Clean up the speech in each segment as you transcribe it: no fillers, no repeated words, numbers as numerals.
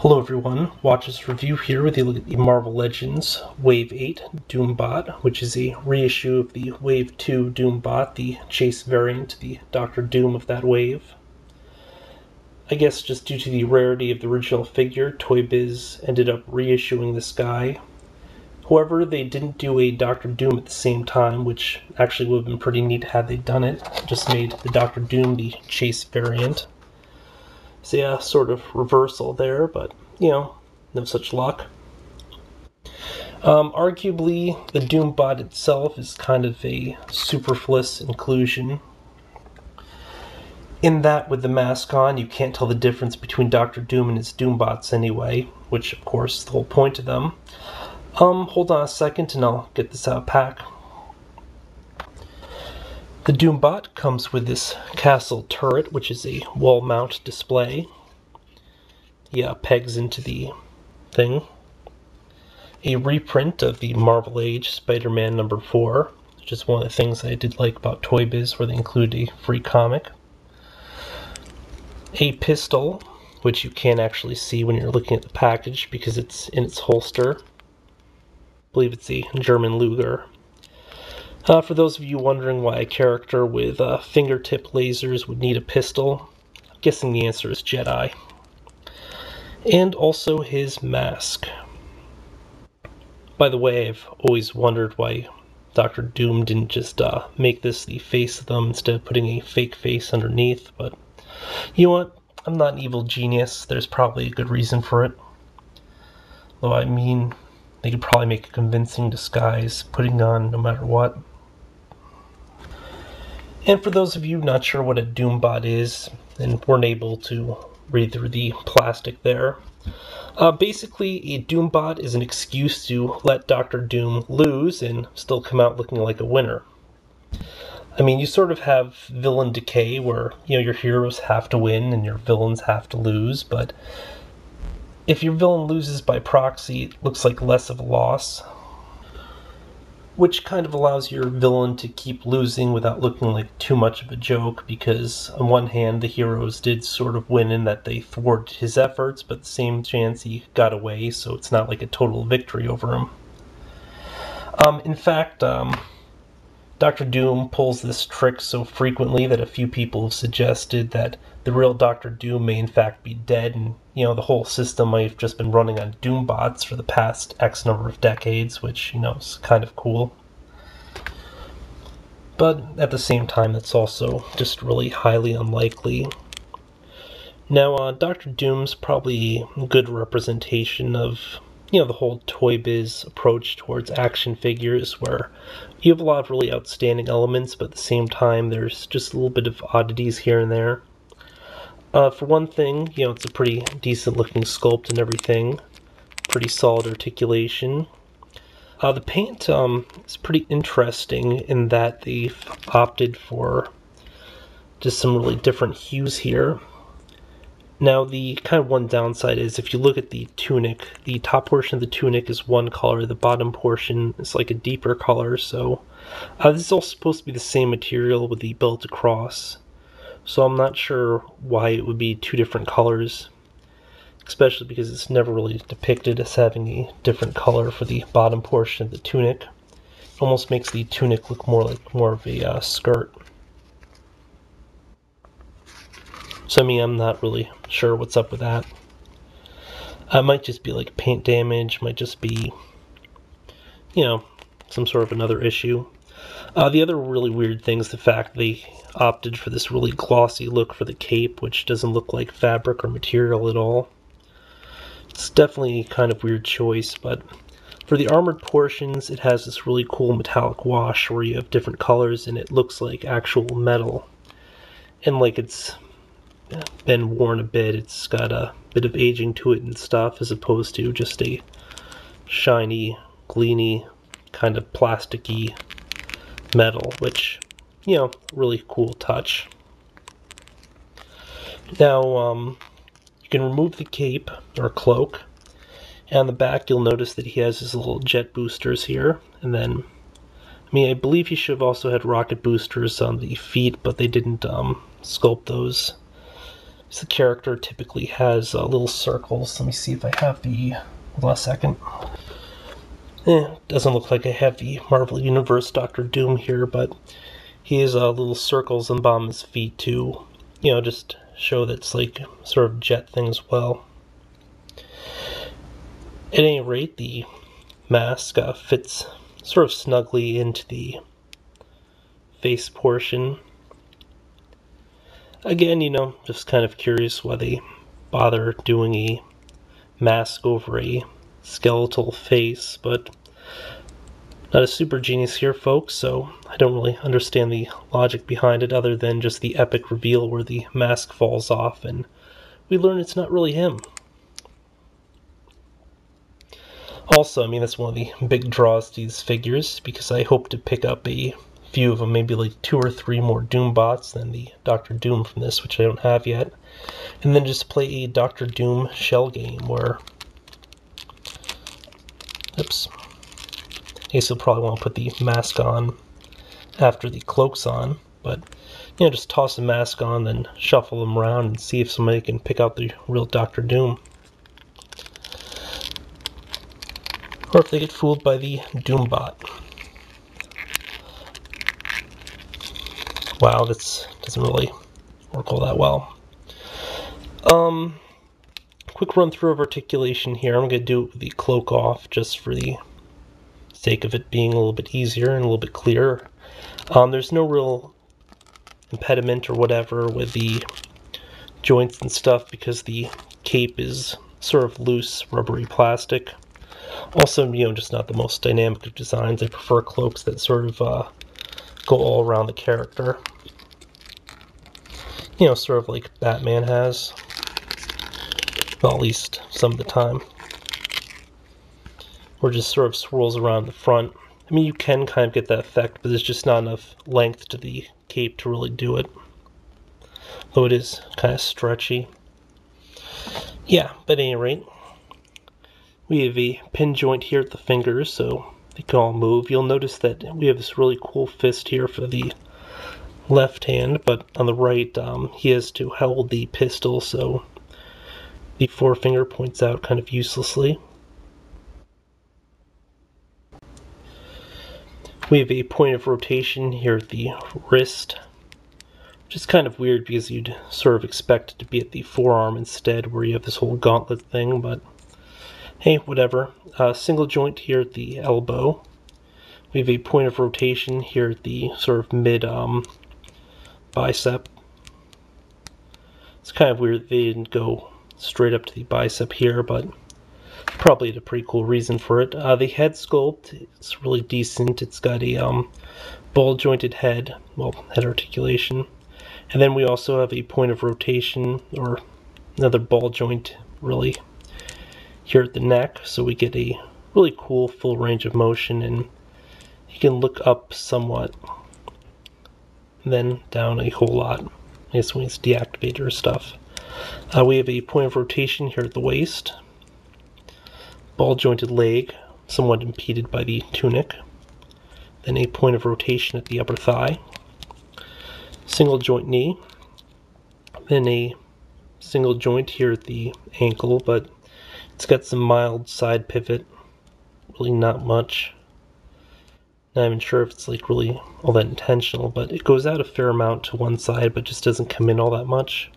Hello everyone, watch this review here with a look at the Marvel Legends Wave 8 Doombot, which is a reissue of the Wave 2 Doombot, the chase variant, the Doctor Doom of that wave. I guess just due to the rarity of the original figure, Toy Biz ended up reissuing this guy. However, they didn't do a Doctor Doom at the same time, which actually would have been pretty neat had they done it. Just made the Doctor Doom the chase variant. So yeah, sort of reversal there, but, no such luck. Arguably, the Doombot itself is kind of a superfluous inclusion. In that, with the mask on, you can't tell the difference between Doctor Doom and his Doombots anyway, which, of course, is the whole point of them. Hold on a second and I'll get this out of pack. The Doombot comes with this castle turret, which is a wall mount display. Yeah, pegs into the thing. A reprint of the Marvel Age Spider-Man number 4, which is one of the things I did like about Toy Biz, where they include a free comic. A pistol, which you can't actually see when you're looking at the package because it's in its holster. I believe it's a German Luger. For those of you wondering why a character with fingertip lasers would need a pistol, I'm guessing the answer is Jedi. And also his mask. By the way, I've always wondered why Doctor Doom didn't just make this the face of them instead of putting a fake face underneath, but you know what? I'm not an evil genius. There's probably a good reason for it. Though, I mean, they could probably make a convincing disguise putting on no matter what. And for those of you not sure what a Doombot is and weren't able to read through the plastic there, basically a Doombot is an excuse to let Doctor Doom lose and still come out looking like a winner. I mean, you sort of have villain decay where, your heroes have to win and your villains have to lose, but if your villain loses by proxy, it looks like less of a loss, which kind of allows your villain to keep losing without looking like too much of a joke, because on one hand the heroes did sort of win in that they thwarted his efforts, but at the same chance he got away, so it's not like a total victory over him. In fact, Doctor Doom pulls this trick so frequently that a few people have suggested that the real Doctor Doom may in fact be dead, and the whole system might have just been running on Doombots for the past X number of decades, which is kind of cool. But at the same time, that's also just really highly unlikely. Now, Doctor Doom's probably a good representation of the whole Toy Biz approach towards action figures, where you have a lot of really outstanding elements, but at the same time there's just a little bit of oddities here and there. For one thing, it's a pretty decent looking sculpt and everything. Pretty solid articulation. The paint is pretty interesting in that they've opted for just some really different hues here. Now, the kind of one downside is if you look at the tunic, the top portion of the tunic is one color, the bottom portion is like a deeper color, so this is all supposed to be the same material with the belt across. So I'm not sure why it would be two different colors, especially because it's never really depicted as having a different color for the bottom portion of the tunic. It almost makes the tunic look more of a skirt. So I mean, I'm not really sure what's up with that. It might just be like paint damage, might just be, some sort of another issue. The other really weird thing is the fact they opted for this really glossy look for the cape, which doesn't look like fabric or material at all. It's definitely kind of weird choice, but for the armored portions, it has this really cool metallic wash where you have different colors and it looks like actual metal. And like it's been worn a bit, it's got a bit of aging to it and stuff, as opposed to just a shiny, gleamy, kind of plasticky metal, which, really cool touch. Now, you can remove the cape, or cloak, and on the back you'll notice that he has his little jet boosters here, and then, I believe he should have also had rocket boosters on the feet, but they didn't sculpt those So the character typically has little circles. Let me see if I have the... Hold on a second. Doesn't look like I have the Marvel Universe Doctor Doom here, but he has little circles on the bottom of his feet to, just show that it's like sort of jet thing as well. At any rate, the mask fits sort of snugly into the face portion. Again, just kind of curious why they bother doing a mask over a skeletal face, but not a super genius here, folks, so I don't really understand the logic behind it other than just the epic reveal where the mask falls off and we learn it's not really him. Also, that's one of the big draws to these figures, because I hope to pick up a few of them, maybe like 2 or 3 more Doombots than the Doctor Doom from this, which I don't have yet. And then just play a Doctor Doom shell game where... Oops. Ace will probably want to put the mask on after the cloak's on, but just toss the mask on, then shuffle them around and see if somebody can pick out the real Doctor Doom. Or if they get fooled by the Doombot. Wow, this doesn't really work all that well. Quick run through of articulation here. I'm going to do it with the cloak off just for the sake of it being a little bit easier and a little bit clearer. There's no real impediment or whatever with the joints and stuff because the cape is sort of loose, rubbery plastic. Also, just not the most dynamic of designs. I prefer cloaks that sort of go all around the character. Sort of like Batman has. Well, at least some of the time. Or just sort of swirls around the front. You can kind of get that effect, but there's just not enough length to the cape to really do it. Though it is kind of stretchy. Yeah, but at any rate, we have a pin joint here at the fingers, so they can all move. You'll notice that we have this really cool fist here for the left hand, but on the right, he has to hold the pistol, so the forefinger points out kind of uselessly. We have a point of rotation here at the wrist, which is kind of weird because you'd sort of expect it to be at the forearm instead, where you have this whole gauntlet thing, but hey, whatever. Single joint here at the elbow. We have a point of rotation here at the sort of mid bicep. It's kind of weird they didn't go straight up to the bicep here, but probably had a pretty cool reason for it. The head sculpt is really decent. It's got a ball jointed head, well, head articulation. And then we also have a point of rotation, or another ball joint, really, here at the neck. So we get a really cool full range of motion, and you can look up somewhat, and then down a whole lot. I guess when it's deactivated or stuff. We have a point of rotation here at the waist. Ball jointed leg, somewhat impeded by the tunic. Then a point of rotation at the upper thigh. Single joint knee. Then a single joint here at the ankle, but it's got some mild side pivot. Really not much. Not even sure if it's like really all that intentional, but it goes out a fair amount to one side, but just doesn't come in all that much,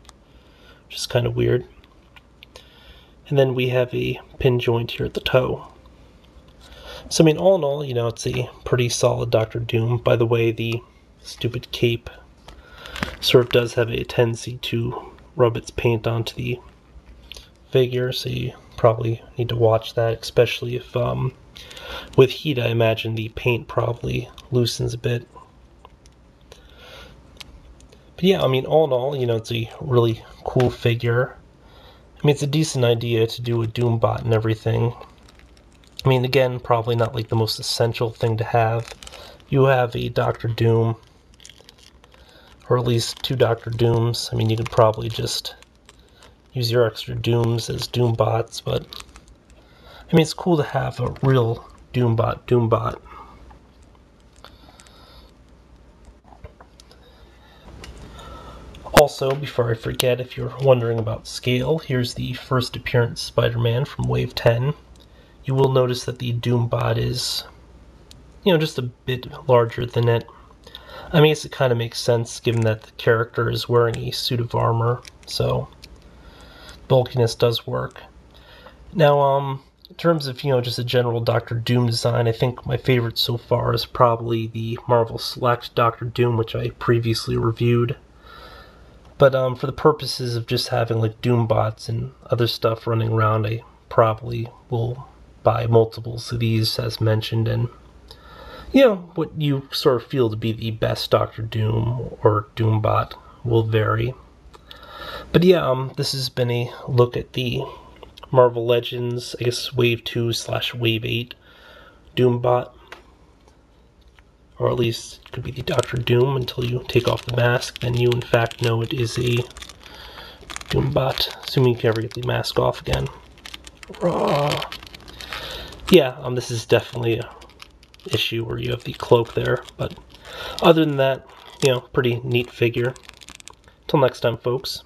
which is kind of weird. And then we have a pin joint here at the toe. So all in all, it's a pretty solid Doctor Doom. By the way, the stupid cape sort of does have a tendency to rub its paint onto the figure, so you probably need to watch that, especially if with heat, I imagine the paint probably loosens a bit. But yeah, all in all, it's a really cool figure. It's a decent idea to do a Doombot and everything. Again, probably not like the most essential thing to have. You have a Doctor Doom, or at least 2 Doctor Dooms. You could probably just use your extra Dooms as Doombots, but it's cool to have a real Doombot. also, before I forget, if you're wondering about scale, here's the first appearance Spider-Man from Wave 10. You will notice that the Doombot is, just a bit larger than it. I mean, I guess it kind of makes sense given that the character is wearing a suit of armor, so bulkiness does work. Now, in terms of, just a general Doctor Doom design, I think my favorite so far is probably the Marvel Select Doctor Doom, which I previously reviewed. But for the purposes of just having like Doombots and other stuff running around, I probably will buy multiples of these as mentioned, and what you sort of feel to be the best Doctor Doom or Doombot will vary. But yeah, this has been a look at the Marvel Legends, I guess Wave 2/Wave 8 Doombot. Or at least it could be the Doctor Doom until you take off the mask, then you in fact know it is a Doombot, assuming you can ever get the mask off again. Yeah, this is definitely a issue where you have the cloak there, but other than that, pretty neat figure. Till next time, folks.